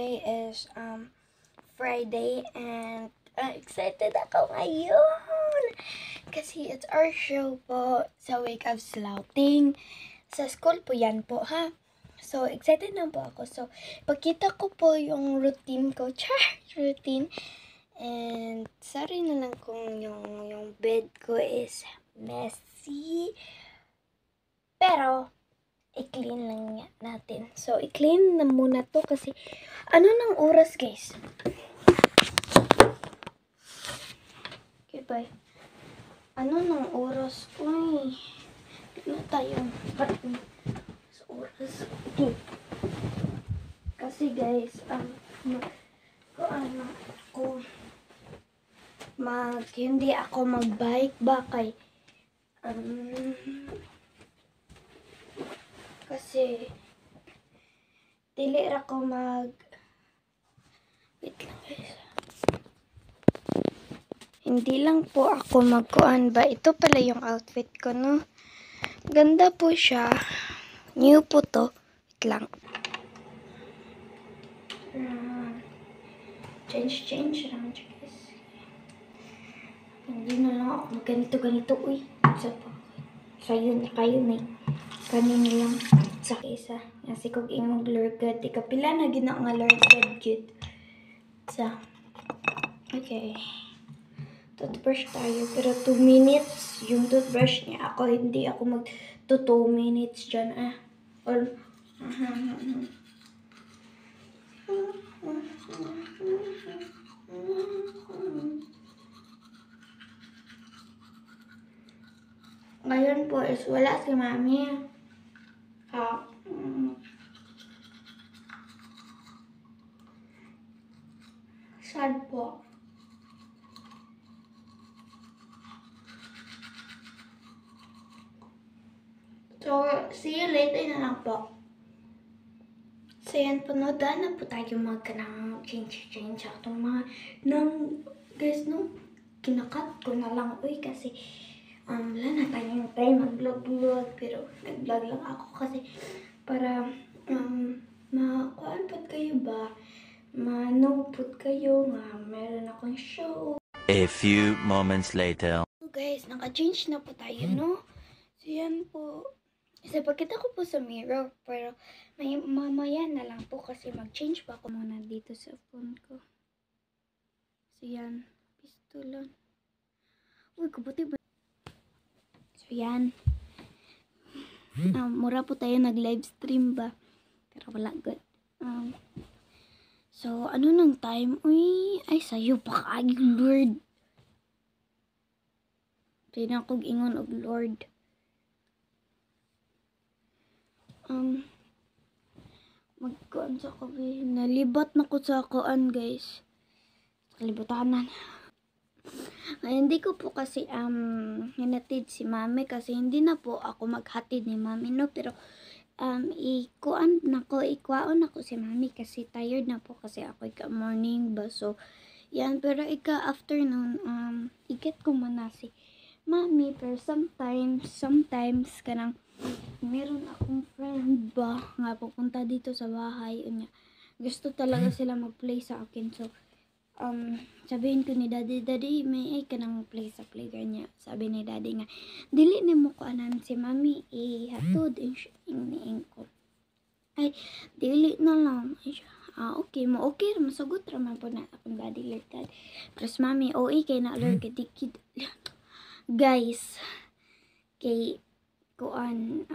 today is Friday and excited ako ngayon kasi it's our show po sa Wake Up Slouting. Sa school po yan po ha. So excited na po ako. So pagkita ko po yung routine ko, routine. And sorry na lang kung yung bed ko is messy. Pero i-clean lang natin. So, i-clean na muna to kasi ano nang oras, guys? Okay, bye. Ano nang oras? Uy, ano tayo? Sa oras. Okay. Kasi, guys, hindi ako mag-bike ba kay kasi dili ra ko wait lang guys. Hindi lang po ako magkuan ba. Ito pala yung outfit ko, no? Ganda po siya. New po to. Wait lang. Change lang siya guys. Hindi na lang ako ganito. Uy. Sayo na kayo na kanina lang sa isa. Kasi kung imong lurgad, di kapila na gina nga lurgad gid. Sa okay. Toothbrush tayo. Pero 2 minutes yung toothbrush niya. Ako hindi ako mag 2 minutes dyan Or ngayon po is wala si mami. Sad po. So, see you later na lang po. So, yan po, no? Dahil na po tayo magkanang change atong mga guys, no? Kinakat ko na lang, uy, kasi wala na tayong time mag-vlog, pero nag-vlog lang ako kasi para makuan po kayo ba? Ma-know po kayo nga meron akong show. A few moments later. So guys, naka-change na po tayo, no? So yan po. Kasi pagkita ko po sa mirror, pero mamaya na lang po kasi mag-change pa ako muna dito sa phone ko. So yan, pistolan. Uy, kabuti ba? So yan. Mura po tayo nag-live stream ba? Pero wala good. So, ano nang time? Uy, ay sayo pa kaagi, Lord. Pwede akong ingon og Lord. Magkuan sa kabi. Nalibat na ko sa kuan, guys. Kalibutanan. Ay, hindi ko po kasi hinatid si mami kasi hindi na po ako maghatid ni mami, no? Pero ikuan ako si mami kasi tired na po kasi ako morning ba. So, yan. Pero afternoon, ikat ko muna si mami. Pero sometimes kanang meron akong friend ba nga pupunta dito sa bahay. Gusto talaga sila mag-play sa akin. So, sabihin ko ni daddy, may kanang play sa playground niya. Sabi ni daddy nga, dili ni mo ko anan si mami, hatod ing ko. Ay, dili na lang. Okay mo, okay, masagot raman po na akong daddy lurkad. Plus mami, kay na lurkad, dikid. Guys, kay kuan,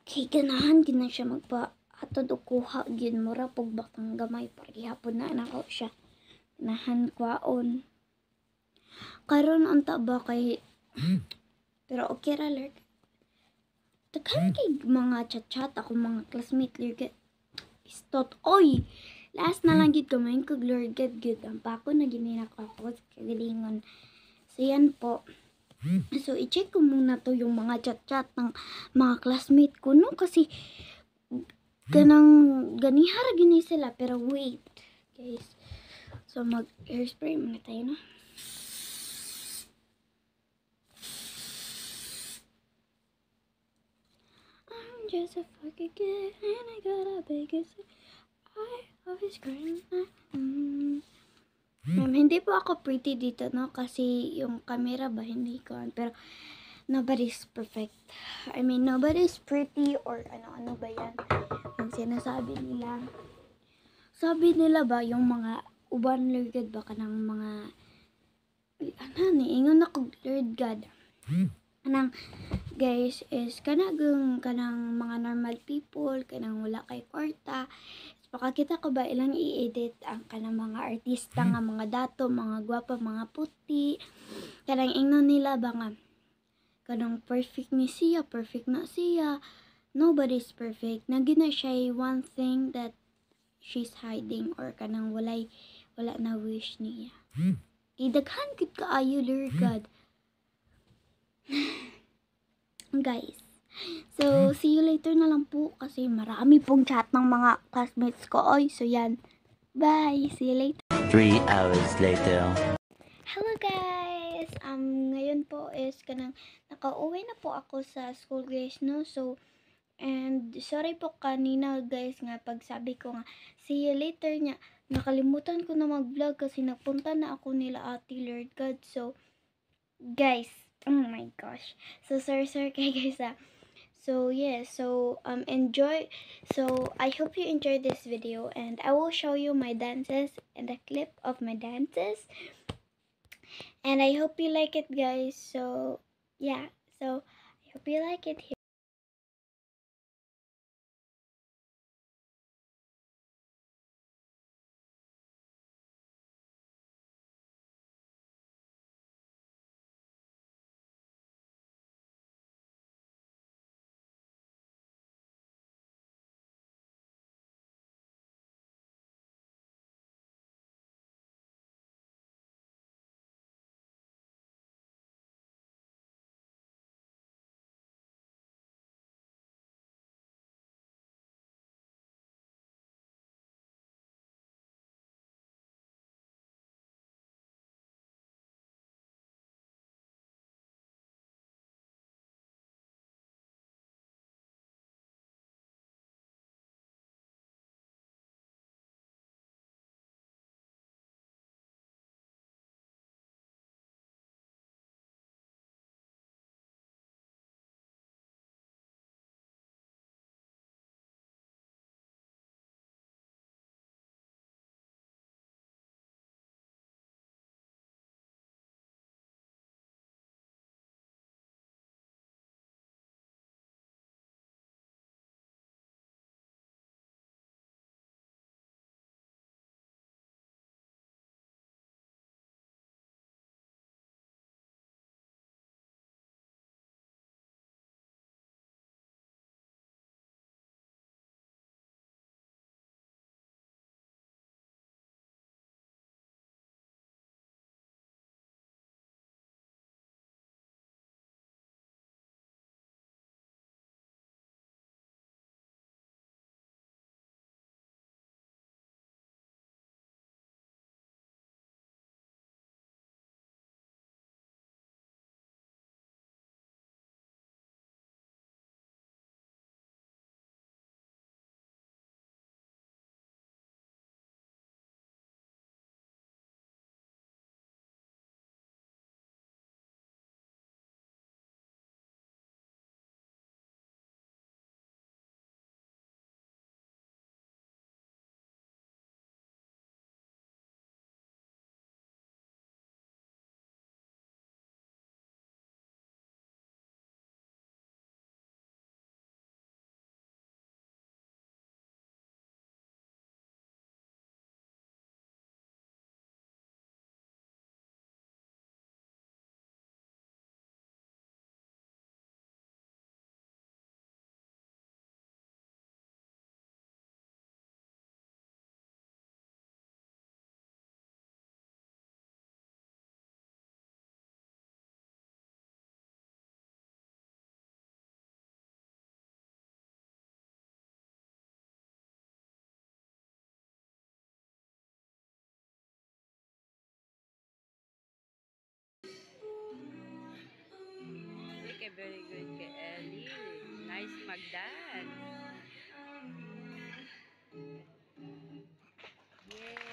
kay ganahan gina siya atod o kuha gyud mura pog bakang gamay parihapon na nako siya nahan kwaon karon unta ba kay pero okay ra lurk takhan kay mga chat ako mga classmate lurk istot oy last na lang gid kamay kog lurk gud ang pako na ginina ko ako kagalingon. So yan po. So i-check ko muna to yung mga chat ng mga classmate ko, no? Kasi ganihara gini sila. Pero wait, guys. So mag-hairspray muna tayo, no? just a fucking kid, and I got a biggest. I always cry. Hindi po ako pretty dito, no? Kasi yung camera ba, hindi ko. Pero, nobody's perfect. I mean, nobody's pretty or ano-ano ba yan? Yung sinasabi nila. Sabi nila ba, yung mga uban Lord God ba kanang mga ingon ako Lord God. Kanang guys is kanang mga normal people, kanang wala kay kwarta. Pakakita ko ba ilang i-edit ang kanang mga artista nga mga dato, mga gwapa, mga puti. Kanang ingnon nila ba nga kanang perfect ni siya, perfect na siya. Nobody's perfect. Nagina siya one thing that she's hiding or kanang wala na wish niya. Idaghan gid kaayo Lord God. Guys. So, see you later na lang po kasi marami pong chat ng mga classmates ko. Oy, so yan. Bye. See you later. 3 hours later. Hello guys. Ngayon po is kanang nakauwi na po ako sa school guys, no? So, and sorry po kanina guys nga pagsabi ko nga see you later nya. Nakalimutan ko na mag-vlog kasi nagpunta na ako nila Ate Lord God. So, guys, oh my gosh. So, sorry kay guys So yeah, so enjoy. So I hope you enjoyed this video and I will show you my dances and a clip of my dances. And I hope you like it guys. So yeah, so I hope you like it. Okay, very good kay Ellie. Nice Ay, si Magdan. Yay!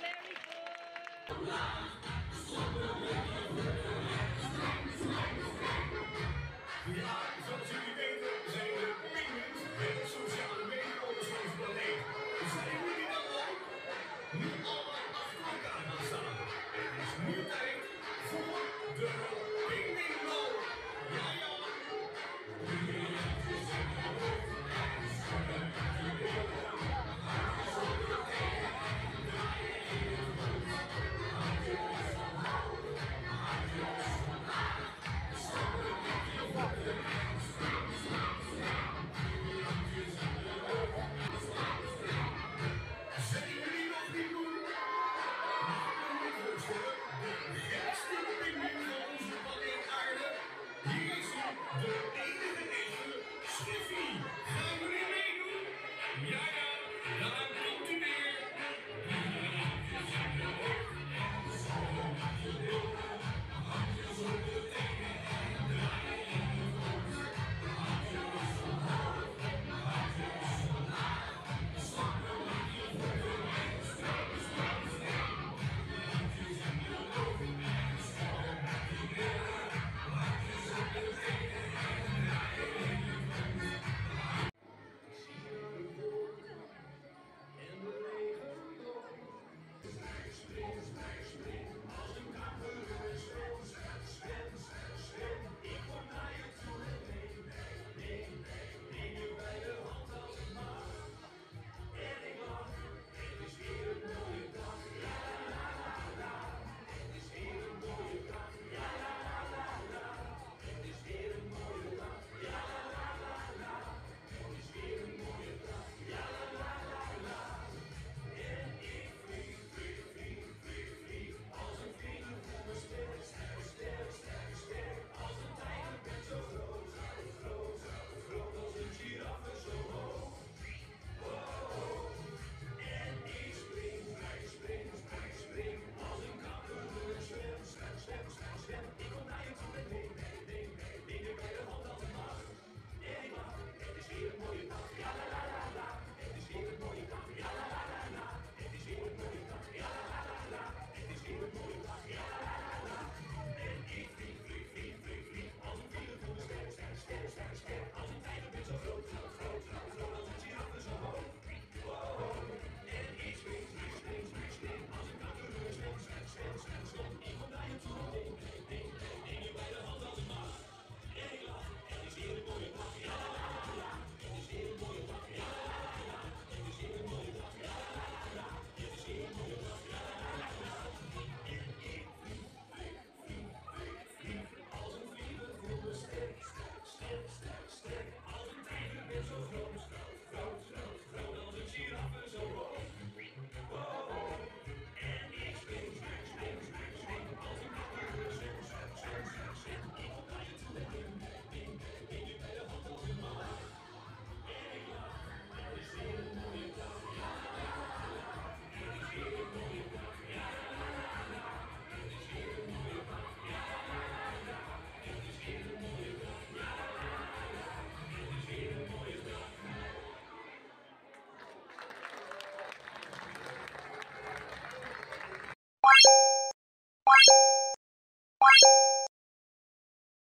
Very good!